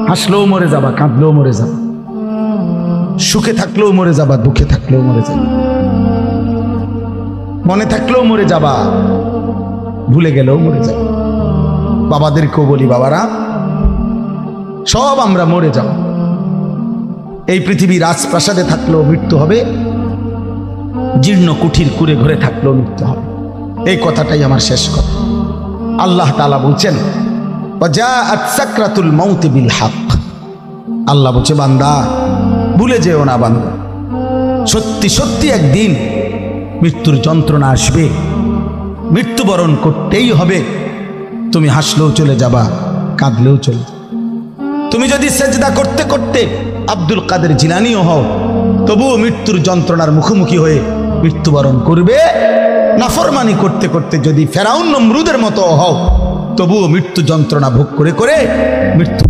হাসলেও মরে যাবা, কাঁদলেও মরে যাবা, সুখে থাকলেও মরে যাবা, দুঃখে থাকলেও মরে যাবা, মনে থাকলেও মরে যাবা, ভুলে গেলেও মরে যাবা। বাবাদেরকেও বলি, বাবারা সব আমরা মরে যাব। এই পৃথিবী রাজপ্রাসাদে থাকলেও মৃত্যু হবে, জীর্ণ কুঠির কুড়ে ঘরে থাকলেও মৃত্যু হবে। এই কথাটাই আমার শেষ কথা। আল্লাহ তাআলা বলছেন ওয়াজাআত সাকরাতুল মাউত বিল হক। আল্লাহ বলছে, বান্দা ভুলে যেও না বান্দা, সত্যি সত্যি একদিন মৃত্যুর যন্ত্রণা আসবে, মৃত্যুবরণ করতেই হবে। তুমি হাসলেও চলে যাবা, কাঁদলেও চলে যাবে। তুমি যদি সেজদা করতে করতে আব্দুল কাদের জিলানীও হও, তবুও মৃত্যুর যন্ত্রণার মুখোমুখি হয়ে মৃত্যুবরণ করবে। নাফরমানি করতে করতে যদি ফেরাউন নমরুদের মতো হও, তবুও মৃত্যু যন্ত্রণা ভোগ করে করে মৃত্যু